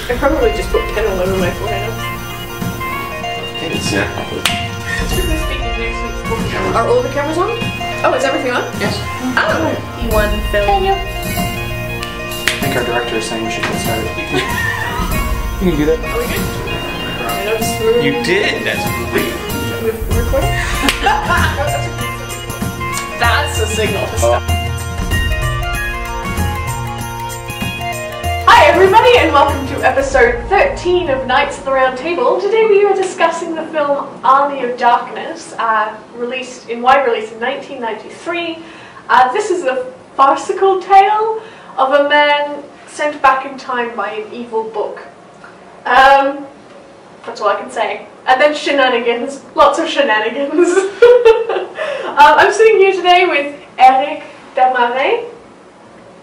I probably just put pen all over my forehead. Thanks. Yeah. Are all the cameras on? Oh, is everything on? Yes. Oh, E1 film. I think our director is saying we should get started. You can do that. Are we good? I know, smooth. You did. That's great. We're recording? That's a signal to stop. Hi everybody and welcome to episode 13 of Knights of the Round Table. Today we are discussing the film Army of Darkness, released in 1993. This is a farcical tale of a man sent back in time by an evil book. That's all I can say. And then shenanigans, lots of shenanigans. I'm sitting here today with Éric, Desmarais.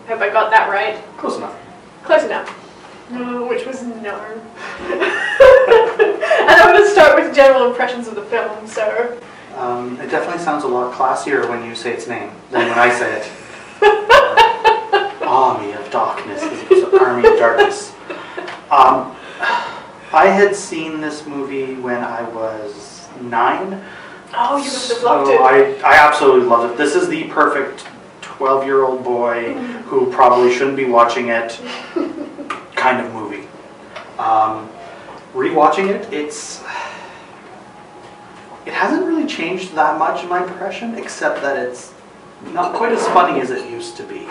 Hope I got that right. Close enough. Close enough. Which was no. And I'm going to start with general impressions of the film, so... It definitely sounds a lot classier when you say its name than when I say it. Army of Darkness, as opposed to Army of Darkness. I had seen this movie when I was 9. Oh, you must have loved it. I absolutely loved it. This is the perfect 12-year-old boy who probably shouldn't be watching it kind of movie. Rewatching it, it hasn't really changed that much in my impression, except that it's not quite as funny as it used to be.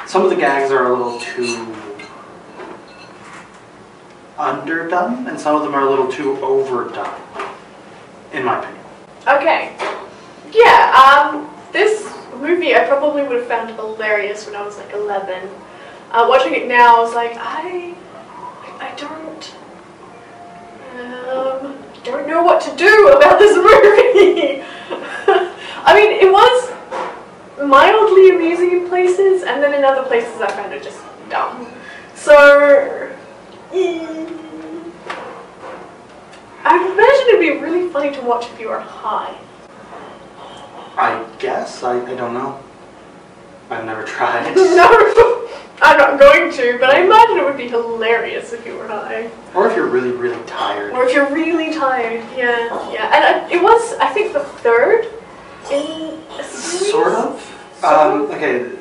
Some of the gags are a little too underdone, and some of them are a little too overdone, in my opinion. Okay. Yeah, this movie I probably would have found hilarious when I was like 11. Watching it now, I was like, I don't know what to do about this movie. I mean, it was mildly amusing in places, and then in other places I found it just dumb. So, I imagine it'd be really funny to watch if you were high. I guess. I don't know. I've never tried. No, I'm not going to, but I imagine it would be hilarious if you were high. Or if you're really, really tired. Or if you're really tired, yeah. And it was, I think, the third in a series? Sort of. Okay,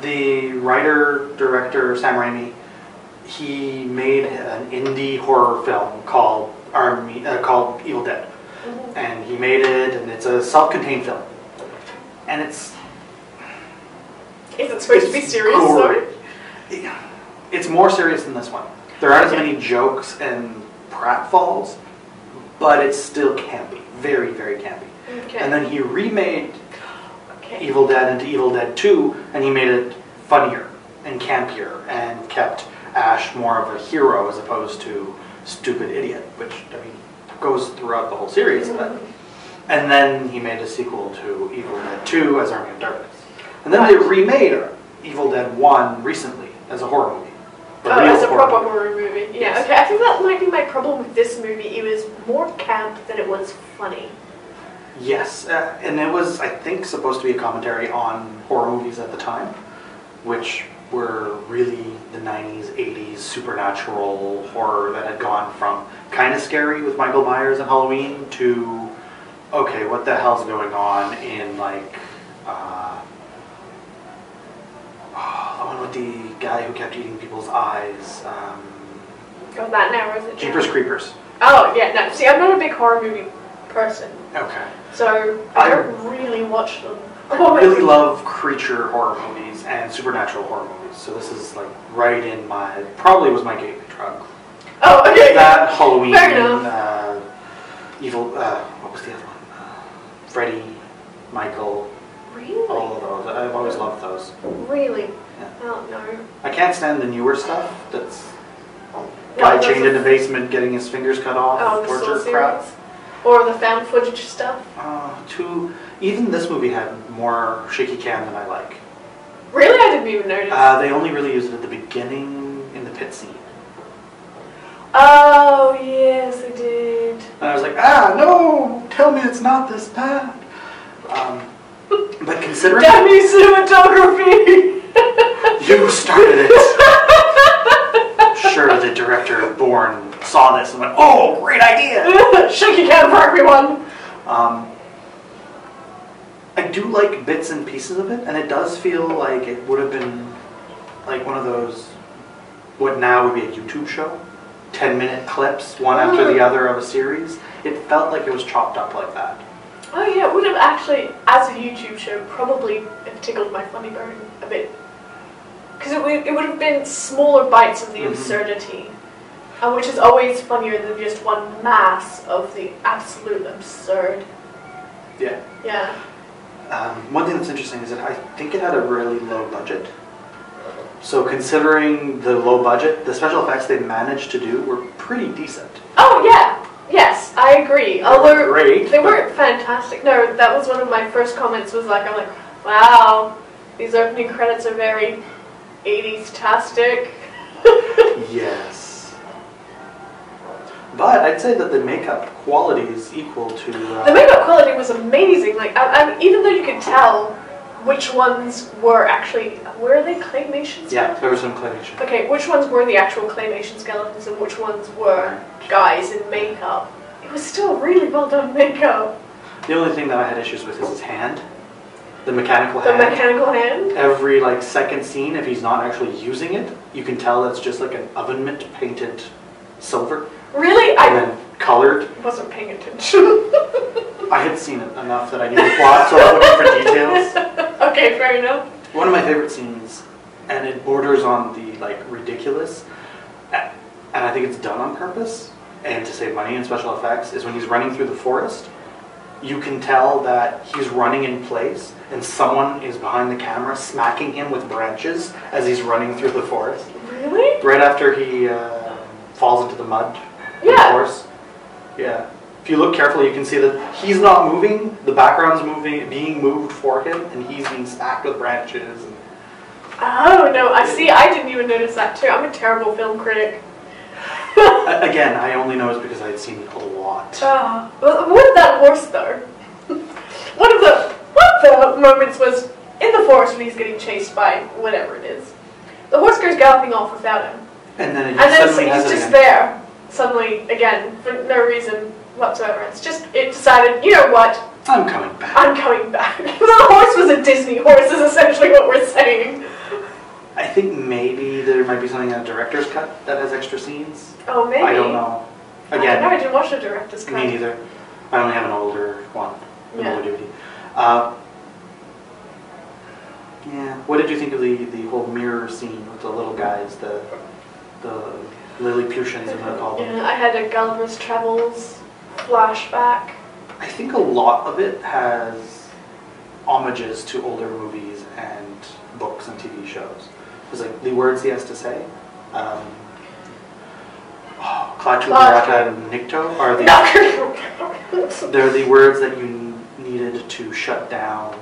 the writer, director, Sam Raimi, he made an indie horror film called Evil Dead. And he made it, and it's a self-contained film. And it's... Is it supposed to be serious, though? It's more serious than this one. There aren't as many jokes and pratfalls, but it's still campy. Very, very campy. Okay. And then he remade Evil Dead into Evil Dead 2, and he made it funnier and campier, and kept Ash more of a hero as opposed to stupid idiot, which, I mean, goes throughout the whole series. But, and then he made a sequel to Evil Dead 2 as Army of Darkness. And then they remade Evil Dead 1 recently as a horror movie. As a proper horror movie. Yeah, yes. Okay, I think that might be my problem with this movie. It was more camp than it was funny. Yes, and it was, I think, supposed to be a commentary on horror movies at the time, which were really the 90s, 80s supernatural horror that had gone from kind of scary with Michael Myers and Halloween to, okay, what the hell's going on in, like, the one with the guy who kept eating people's eyes. Got that now, is it? Jeepers Creepers. Oh, yeah, no. See, I'm not a big horror movie person. Okay. So, I don't really watch them. I really love creature horror movies and supernatural horror movies. So this is like right in my, probably was my gateway drug. Oh, okay. That, Halloween, Fair enough. Evil, what was the other one? Freddy, Michael. Really? All of those. I've always loved those. Really? Yeah. Oh, no. I can't stand the newer stuff that's guy chained in a basement getting his fingers cut off. Oh, the torture Soul crap. series? Or the found footage stuff? Even this movie had more shaky cam than I like. Really? I didn't even notice. They only really used it at the beginning in the pit scene. Oh, yes, I did. And I was like, no, tell me it's not this bad. But considering... Damn you, cinematography! You started it. Sure Osborne saw this and went, "Oh, great idea!" Shaky can for everyone. I do like bits and pieces of it, and it does feel like it would have been like one of those, what now would be a YouTube show, 10-minute clips, one after the other of a series. It felt like it was chopped up like that. Oh yeah, it would have actually, as a YouTube show, probably tickled my funny bone a bit. Because it would have been smaller bites of the absurdity, which is always funnier than just one mass of the absolute absurd. Yeah. Yeah. One thing that's interesting is that I think it had a really low budget. So considering the low budget, the special effects they managed to do were pretty decent. Oh yeah, yes, I agree. Although great, they weren't fantastic. No, that was one of my first comments. Was like, I'm like, wow, these opening credits are very 80s-tastic. Yes. But I'd say that the makeup quality is equal to... the makeup quality was amazing. Like, even though you could tell which ones were actually... Were they claymation skeletons? Yeah, there was some claymation. Okay, which ones were the actual claymation skeletons and which ones were guys in makeup? It was still really well done makeup. The only thing that I had issues with is his hand. The mechanical hand. The mechanical hand? Every, like, second scene, if he's not actually using it, you can tell it's just like an oven mitt painted silver. Really? And then colored. Wasn't paying attention. I had seen it enough that I knew the plot, so I was looking for details. Okay, fair enough. One of my favorite scenes, and it borders on the, like, ridiculous, and I think it's done on purpose, and to save money in special effects, is when he's running through the forest. You can tell that he's running in place, and someone is behind the camera smacking him with branches as he's running through the forest. Really? Right after he falls into the mud. Yeah. Of course. Yeah. If you look carefully, you can see that he's not moving, the background's being moved for him, and he's being smacked with branches. Oh, no, I see. I didn't even notice that, too. I'm a terrible film critic. Again, I only know it's because I had seen a lot. Well, with that horse, though, one of the moments was in the forest when he's getting chased by whatever it is. The horse goes galloping off without him. And then he's just there, suddenly, again, for no reason whatsoever. It's just, it decided, you know what? I'm coming back. I'm coming back. The horse was a Disney horse, is essentially what we're saying. I think maybe there might be something in a director's cut that has extra scenes. Oh, maybe. I don't know. Again, I didn't watch the director's cut. Me neither. I only have an older one, an older DVD. Yeah. What did you think of the whole mirror scene with the little guys, the Lilliputians, I'm going to call them? Yeah, I had a Gulliver's Travels flashback. I think a lot of it has homages to older movies and books and TV shows. It's like the words he has to say. Klaatu Barata and Nikto are they're the words that you needed to shut down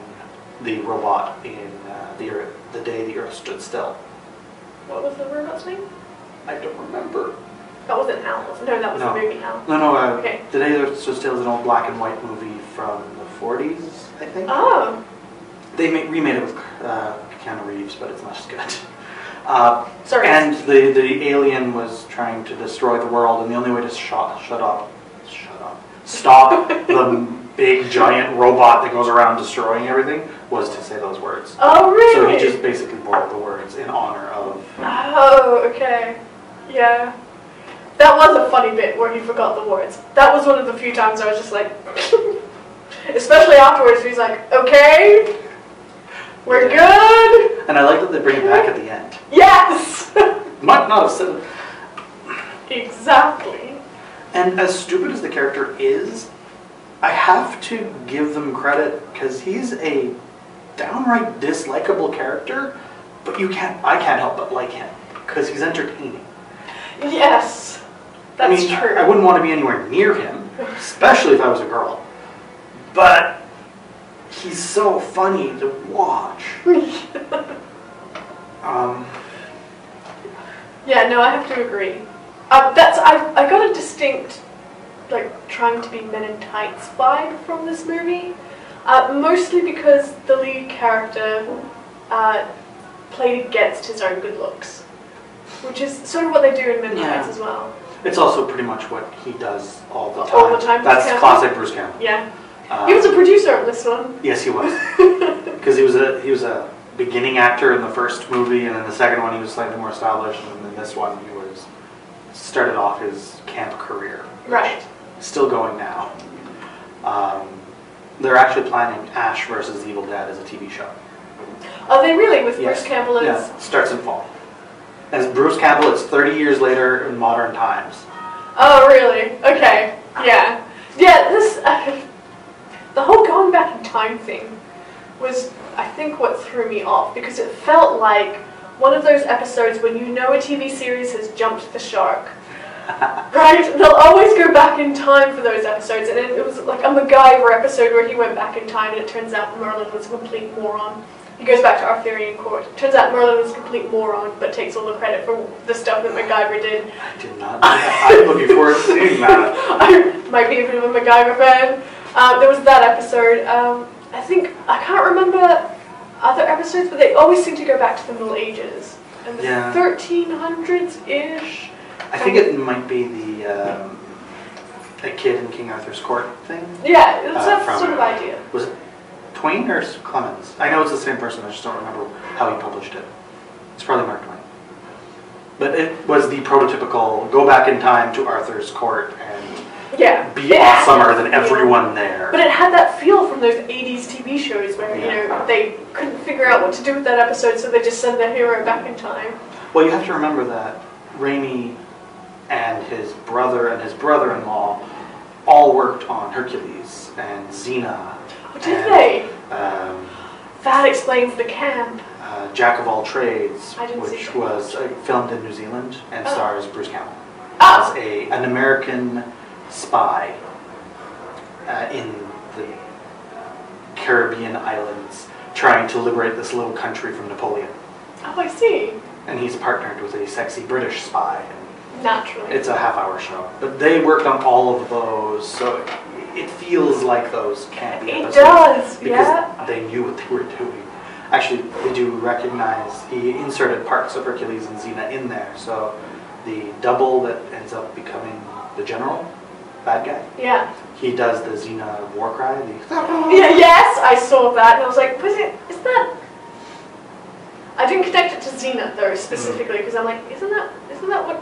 the robot in the day the Earth stood still. What was the robot's name? I don't remember. That wasn't Hal. No, that was the movie Hal. No. Okay. The Day the Earth Stood Still is an old black and white movie from the 40s, I think. Oh. They remade it with Keanu Reeves, but it's not as good. Sorry. And the alien was trying to destroy the world, and the only way to stop the big giant robot that goes around destroying everything was to say those words. Oh, really? So he just basically borrowed the words in honor of... Oh, okay. Yeah. That was a funny bit where he forgot the words. That was one of the few times I was just like... Especially afterwards, he's like, okay, we're good. And I like that they bring it back at the end. Yes! Might not have said it. Exactly. And as stupid as the character is, I have to give them credit because he's a downright dislikable character, but I can't help but like him because he's entertaining. Yes, that's true. I wouldn't want to be anywhere near him, especially if I was a girl. But he's so funny to watch. Yeah, no, I have to agree. I got a distinct, like, trying to be Men in Tights vibe from this movie. Mostly because the lead character played against his own good looks. Which is sort of what they do in Men in Tights as well. It's also pretty much what he does all the time. All the time. That's classic Bruce Campbell. Yeah. He was a producer of this one. Yes, he was. Because he was a beginning actor in the first movie, and in the second one he was slightly more established, and in this one he started off his camp career. Right. Still going now. They're actually planning Ash versus the Evil Dead as a TV show. Are they really, with Bruce Campbell as... Yeah, starts in fall. As Bruce Campbell, it's 30 years later in modern times. Oh, really? Okay. Yeah. Yeah, this... the whole going back in time thing was, I think, what threw me off, because it felt like one of those episodes when you know a TV series has jumped the shark. Right? They'll always go back in time for those episodes, and it was like a MacGyver episode where he went back in time and it turns out Merlin was a complete moron. He goes back to Arthurian court. Turns out Merlin was a complete moron, but takes all the credit for the stuff that MacGyver did. I did not know that. I'm looking forward to seeing that. I might be a bit of a MacGyver fan. There was that episode. I can't remember other episodes, but they always seem to go back to the Middle Ages. And the 1300s-ish. I think it might be the a kid in King Arthur's court thing. Yeah, it's that sort of idea. Was it Twain or Clemens? I know it's the same person, I just don't remember how he published it. It's probably Mark Twain. But it was the prototypical go back in time to Arthur's court and be awesomer than everyone there. But it had that feel from those 80s TV shows where, you know, they couldn't figure out what to do with that episode, so they just send their hero back in time. Well, you have to remember that Raimi and his brother and his brother-in-law all worked on Hercules and Xena. Oh, did they? That explains the camp. Jack of All Trades, which was filmed in New Zealand and stars Bruce Campbell as an American spy in the Caribbean islands trying to liberate this little country from Napoleon. Oh, I see. And he's partnered with a sexy British spy. Naturally. It's a half-hour show. But they worked on all of those, so it feels like those campy episodes. It does, because they knew what they were doing. Actually, they do recognize, he inserted parts of Hercules and Xena in there, so the double that ends up becoming the general, bad guy, he does the Xena war cry. Yes, I saw that, and I was like, is that... I didn't connect it to Xena, though, specifically, because I'm like, isn't that what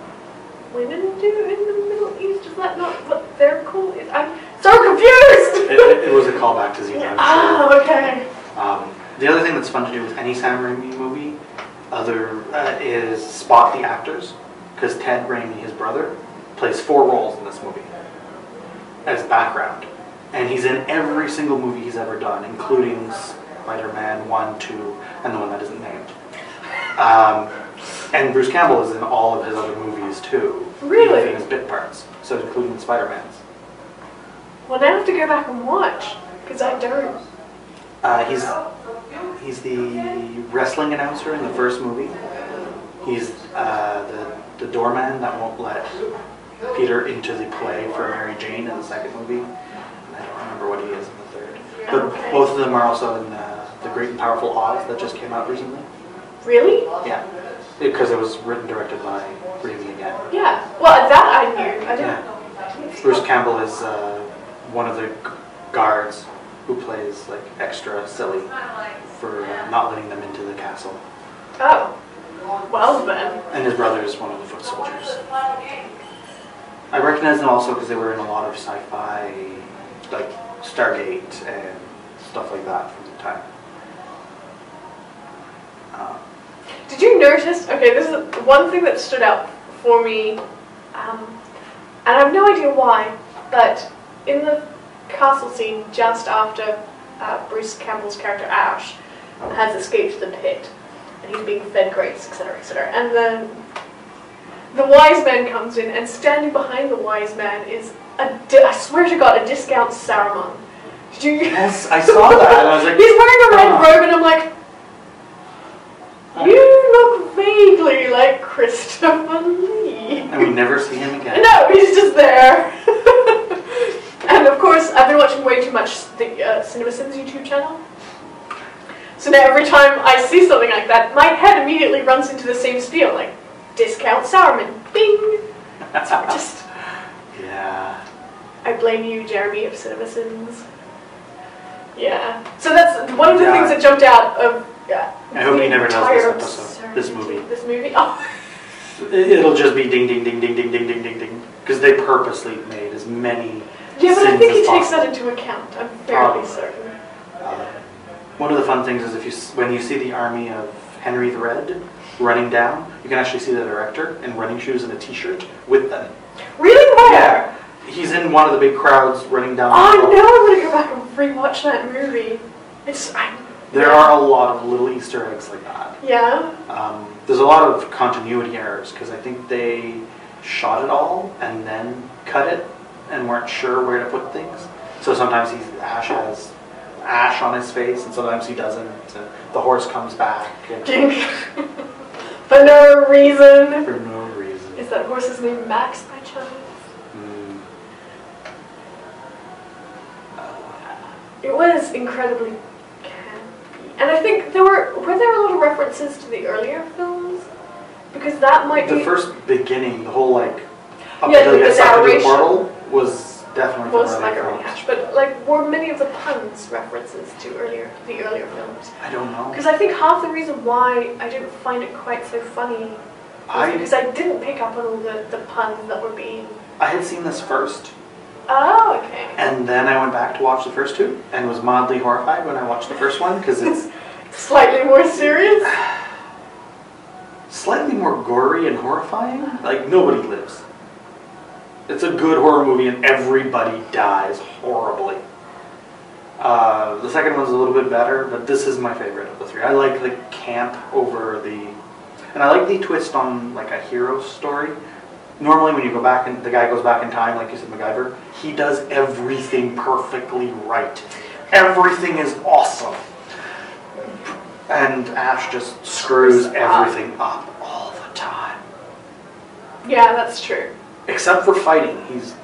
women do in the Middle East? Is that not what they're called? I'm so confused! It was a callback to Xena. Oh, okay. The other thing that's fun to do with any Sam Raimi movie is spot the actors, because Ted Raimi, his brother, plays 4 roles in this movie as background. And he's in every single movie he's ever done, including Spider-Man 1, 2, and the one that isn't named. And Bruce Campbell is in all of his other movies too. Really? Even in his bit parts, so including Spider-Man's. Well, now I have to go back and watch, because I don't. He's the wrestling announcer in the first movie. He's the doorman that won't let Peter into the play for Mary Jane in the second movie. And I don't remember what he is in the third. But both of them are also in The Great and Powerful Oz that just came out recently. Really? Yeah. Because it was written and directed by Raimi again. Yeah. Well, that I knew. I didn't. Bruce Campbell is one of the guards who plays like extra silly for not letting them into the castle. Oh. Well then. And his brother is one of the foot soldiers. I recognize them also because they were in a lot of sci-fi, like Stargate and stuff like that from the time. Did you notice, okay, this is one thing that stood out for me, and I have no idea why, but in the castle scene just after Bruce Campbell's character Ash has escaped the pit, and he's being fed grapes, etc., etc., and then the wise man comes in, and standing behind the wise man is, I swear to God, a discount Saruman. Did you? Yes, I saw that, and I was like... He's wearing a red robe, and I'm like, you look vaguely like Christopher Lee. And we never see him again. No, he's just there. And of course, I've been watching way too much the CinemaSins YouTube channel. So now every time I see something like that, my head immediately runs into the same spiel, like, discount Saruman, bing! So just... I Blame You, Jeremy of CinemaSins. Yeah. So that's one of the things that jumped out of. I hope he never does this episode. This movie. This movie. Oh. It'll just be ding, ding, ding, ding, ding, ding, ding, ding, ding, because they purposely made as many. Yeah, but I think he takes that into account. I'm fairly certain. One of the fun things is when you see the army of Henry the Red running down, you can actually see the director in running shoes and a T-shirt with them. Really? Where? Yeah. He's in one of the big crowds running down. Oh, no, I'm going to go back and rewatch that movie. There are a lot of little Easter eggs like that. Yeah. There's a lot of continuity errors because I think they shot it all and then cut it and weren't sure where to put things. So sometimes Ash has ash on his face and sometimes he doesn't. The horse comes back. For no reason. For no reason. Is that horse's name Max by chance? It was incredibly campy. And I think were there a lot of references to the earlier films? Because that might be... The first beginning, the whole like... Up until you get sucked into the portal was definitely from earlier films. But like, were many of the puns references to the earlier films? I don't know. Because I think half the reason why I didn't find it quite so funny was because I didn't pick up on all the puns that were being... I had seen this first. Oh, okay. And then I went back to watch the first two and was mildly horrified when I watched the first one because it's... Slightly more serious? Slightly more gory and horrifying. Like, nobody lives. It's a good horror movie and everybody dies horribly. The second one's a little bit better, but this is my favorite of the three. I like the camp over the... And I like the twist on like a hero story. Normally when you go back and the guy goes back in time, like you said, MacGyver, he does everything perfectly right. Everything is awesome. And Ash just screws everything up all the time. Yeah, that's true. Except for fighting. He's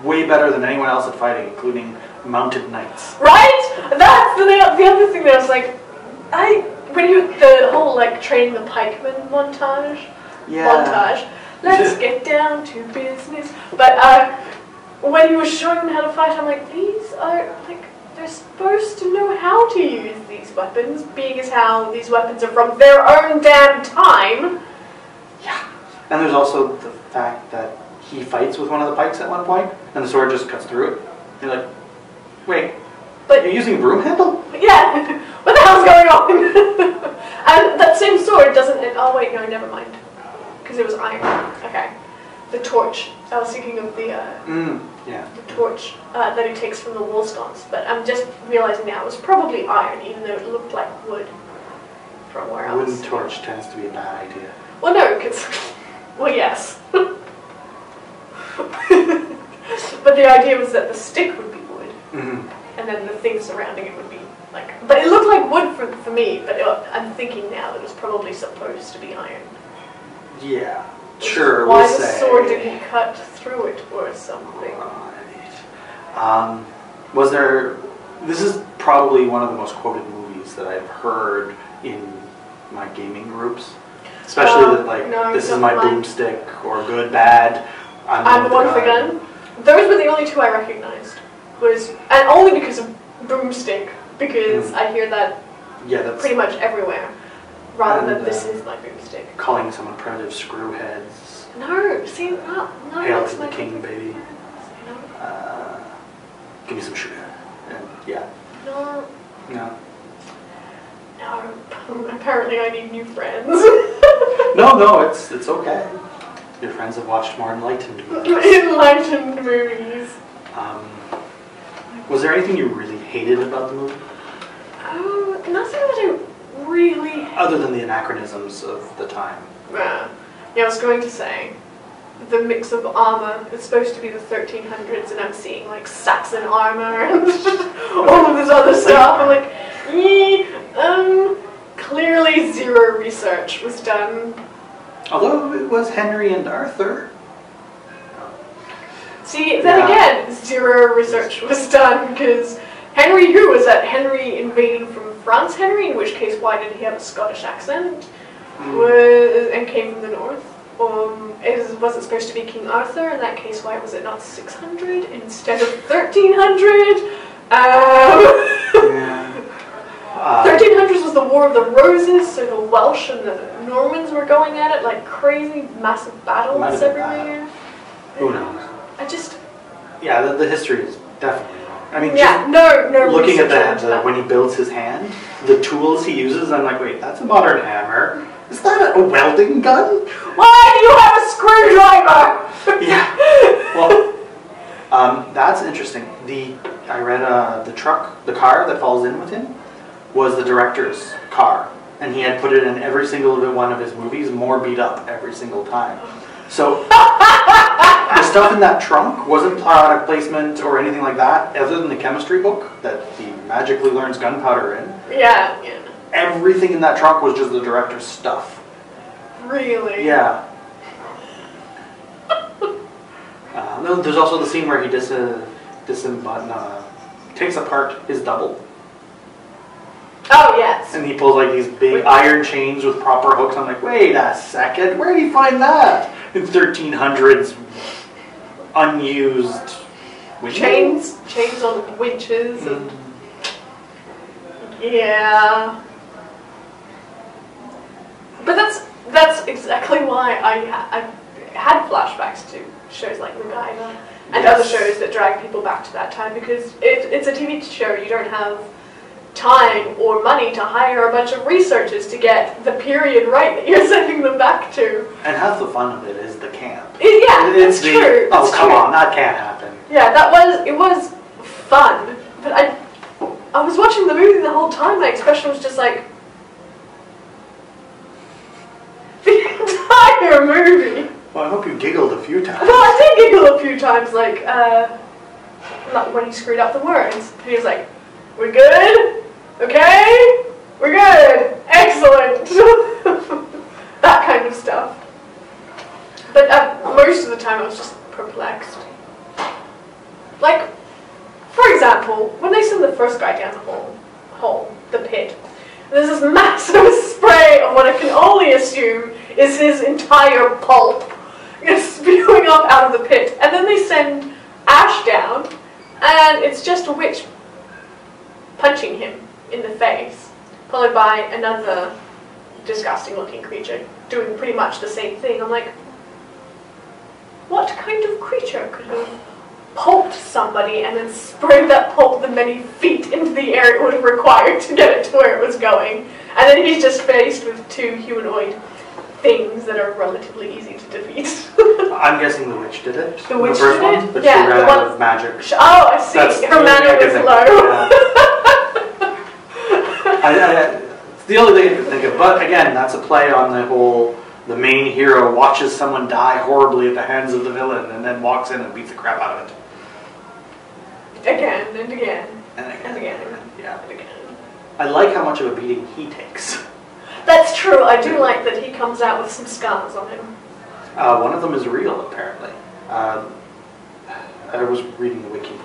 way better than anyone else at fighting, including mounted knights. Right? That's the other thing that I was like, the whole like training the pikemen montage. Let's get down to business. But when he was showing them how to fight, I'm like, these are like, they're supposed to know how to use these weapons, being as how these weapons are from their own damn time. Yeah. And there's also the fact that he fights with one of the pikes at one point, and the sword just cuts through it. You're like, wait, but you're using a broom handle? Yeah. What the hell's going on? And that same sword doesn't... Oh, wait, no, never mind. Because it was iron. Okay. The torch. I was thinking of the torch that he takes from the wall sconce. But I'm just realizing now it was probably iron, even though it looked like wood from where I was. Wooden torch tends to be a bad idea. Well, no, because... Well, yes. But the idea was that the stick would be wood. Mm-hmm. And then the things surrounding it would be like... But it looked like wood for me, but I'm thinking now that it was probably supposed to be iron. Yeah, sure, why the sword didn't cut through it or something. Right. This is probably one of the most quoted movies that I've heard in my gaming groups. Especially this is my boomstick, or good, bad, I'm the one for gun. Those were the only two I recognized. And only because of boomstick, because I hear that pretty much everywhere. Rather than this is my boomstick. Calling someone primitive screwheads. No, see, no. Hail to the king, baby. Give me some sugar. And, yeah. No. No. No. Apparently I need new friends. No, it's okay. Your friends have watched more enlightened movies. Enlightened movies. Was there anything you really hated about the movie? Oh, nothing that I really... Other than the anachronisms of the time. Yeah, I was going to say, the mix of armor, it's supposed to be the 1300s, and I'm seeing like Saxon armor and all of this other stuff. I'm like, clearly zero research was done. Although it was Henry and Arthur. See, then again, zero research was done, because Henry who? Was that Henry invading from France Henry? In which case, why did he have a Scottish accent? And came from the north? was it supposed to be King Arthur? In that case, why was it not 600 instead of 1300? 1300s was the War of the Roses, so the Welsh and the Normans were going at it like crazy, massive battles everywhere. Who knows? Yeah, the history is definitely wrong. I mean, yeah, looking at that when he builds his hand, the tools he uses, I'm like, wait, that's a modern hammer. Is that a welding gun? Why do you have a screwdriver? Yeah. Well, that's interesting. I read the car that falls in with him was the director's car, and he had put it in every single one of his movies, more beat up every single time. So the stuff in that trunk wasn't product placement or anything like that, other than the chemistry book that he magically learns gunpowder in. Yeah. Everything in that trunk was just the director's stuff. Really? Yeah. There's also the scene where he takes apart his double. Oh, yes. And he pulls like these big iron chains with proper hooks. I'm like, wait a second, where did he find that? In 1300s, unused winches? Chains on winches. And yeah. But that's exactly why I had flashbacks to shows like MacGyver and other shows that drag people back to that time, because it's a TV show. You don't have time or money to hire a bunch of researchers to get the period right that you're sending them back to. And half the fun of it is the camp. It's true. Oh, come on, that can't happen. Yeah, it was fun, but I was watching the movie the whole time. My expression was just like, the entire movie. Well, I hope you giggled a few times. Well, I did giggle a few times, like when he screwed up the words. And he was like, "We're good? Okay? We're good. Excellent." That kind of stuff. But most of the time I was just perplexed. Like, for example, when they send the first guy down the pit, there's this massive spray of what I can only assume is his entire pulp spewing up out of the pit. And then they send Ash down, and it's just a witch punching him in the face, followed by another disgusting looking creature doing pretty much the same thing. I'm like, what kind of creature could have pulped somebody and then sprayed that pulp the many feet into the air it would have required to get it to where it was going? And then he's just faced with two humanoid things that are relatively easy to defeat. I'm guessing the witch did it. The witch first did one, it? but Yeah, she ran out of magic. Oh, I see. Her mana was low. It's the only thing I can think of. But again, that's a play on the main hero watches someone die horribly at the hands of the villain and then walks in and beats the crap out of it. Again and again. And again. Yeah. And again. I like how much of a beating he takes. That's true. I do like that he comes out with some scars on him. One of them is real, apparently. I was reading the wiki.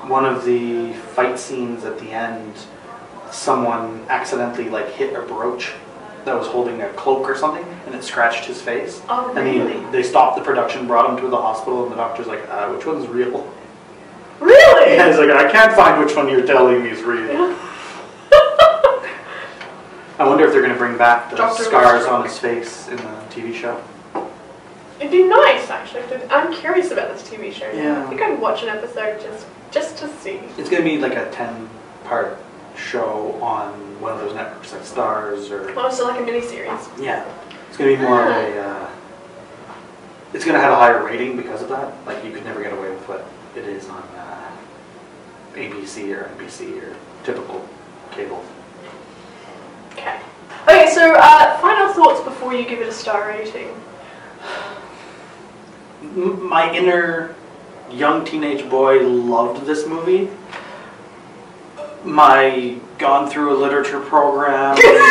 One of the fight scenes at the end, someone accidentally hit a brooch that was holding a cloak or something, and it scratched his face. Oh, really? And they stopped the production, brought him to the hospital, and the doctor's like, which one's real? Really? Yeah, he's like, I can't find which one you're telling me is real. I wonder if they're going to bring back the scars on his face in the TV show. It'd be nice, actually. I'm curious about this TV show. Yeah. I think I'd watch an episode just to see. It's going to be like a 10-part show on one of those networks, like Stars or... Oh, so like a miniseries. Yeah. It's going to be more of a... it's going to have a higher rating because of that. Like, you could never get away with what it is on ABC or NBC or typical cable. Okay. Okay, so final thoughts before you give it a star rating. My inner young teenage boy loved this movie. My gone through a literature program, did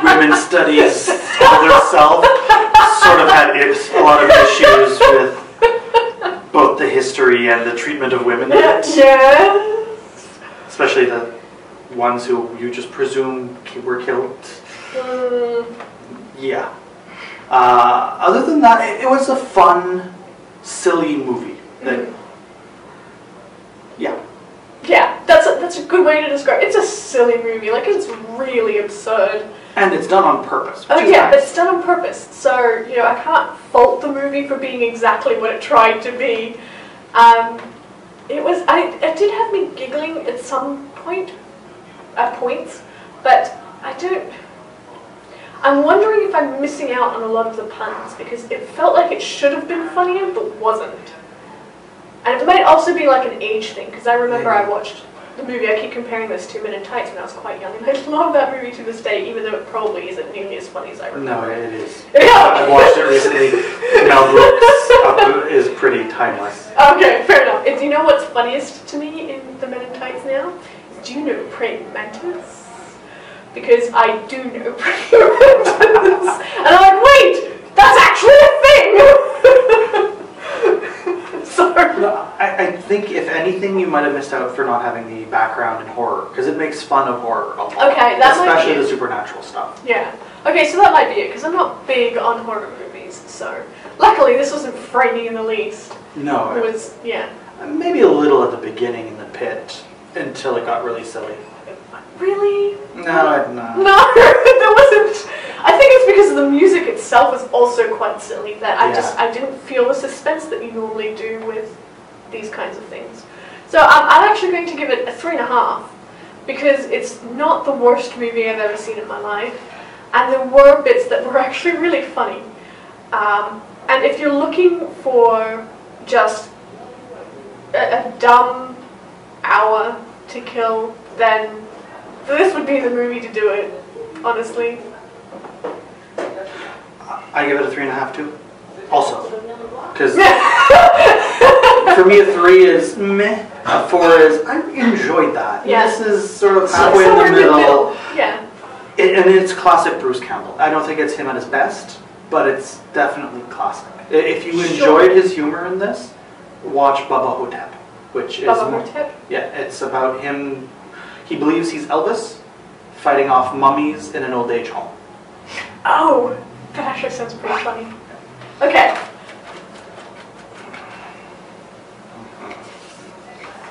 women's studies all herself, sort of had a lot of issues with both the history and the treatment of women. Yeah. Especially the ones who you just presume were killed. Yeah. Other than that, it was a fun, silly movie. That, yeah. Yeah, that's a good way to describe it. It's a silly movie. Like, it's really absurd. And it's done on purpose. Oh yeah, but it's done on purpose. So, you know, I can't fault the movie for being exactly what it tried to be. It did have me giggling at some point, at points, but I'm wondering if I'm missing out on a lot of the puns, because it felt like it should have been funnier, but wasn't. And it might also be like an age thing, because I remember I watched the movie, I keep comparing this to Men in Tights when I was quite young, and I love that movie to this day, even though it probably isn't nearly as funny as I remember. No, it is. Yeah. I watched it recently. Mel Brooks is pretty timeless. Okay, fair enough. Do you know what's funniest to me in the Men in Tights now? Do you know praying mantis? Because I do know praying mantis. And I'm like, wait, that's actually a thing! Sorry. No, I think, if anything, you might have missed out for not having the background in horror, because it makes fun of horror a lot. Okay, that might be especially it. the supernatural stuff. Yeah. Okay, so that might be it, because I'm not big on horror movies, so... Luckily, this wasn't frightening in the least. No. It was, yeah. Maybe a little at the beginning in the pit, until it got really silly. Really? No. No, there wasn't. I think it's because the music itself was also quite silly that I didn't feel the suspense that you normally do with these kinds of things. So I'm actually going to give it a 3.5 because it's not the worst movie I've ever seen in my life, and there were bits that were actually really funny. And if you're looking for just a dumb hour to kill, then this would be the movie to do it, honestly. I give it a 3.5 too. Also, because for me a 3 is meh, a 4 is I enjoyed that. Yeah. This is sort of halfway in the middle. Yeah. And it's classic Bruce Campbell. I don't think it's him at his best, but it's definitely classic. If you enjoyed his humor in this, watch Bubba Hotep, which is it's about him. He believes he's Elvis, fighting off mummies in an old age home. Oh, that actually sounds pretty funny. Okay.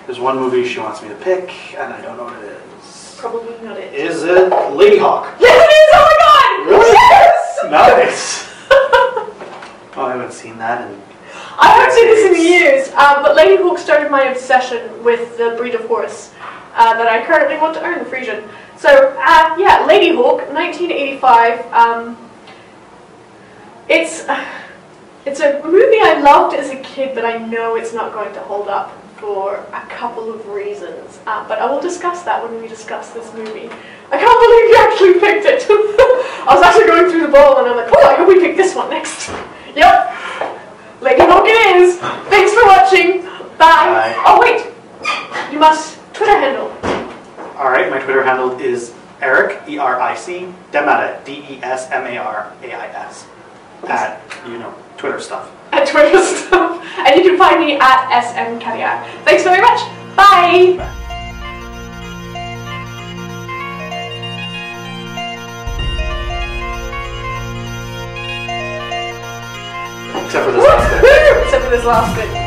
There's one movie she wants me to pick, and I don't know what it is. Probably not it. Is it Lady Hawk? Yes, it is! Oh my god! Really? Yes! Nice! Oh, I haven't seen that in I haven't seen this in years, but Lady Hawk started my obsession with the breed of horse that I currently want to own, the Frisian. So, yeah, Lady Hawk, 1985. It's a movie I loved as a kid, but I know it's not going to hold up for a couple of reasons. But I will discuss that when we discuss this movie. I can't believe you actually picked it. I was actually going through the ball and I'm like, oh, I hope we pick this one next. Yep. Lady Hawk it is. Thanks for watching. Bye. Oh, wait. You must Twitter handle. Alright, my Twitter handle is Éric, E-R-I-C, Desmarais, D-E-S-M-A-R-A-I-S. At, Twitter stuff. At Twitter stuff. And you can find me at Carrière. Thanks very much. Bye. Except for this last bit. Except for this last bit.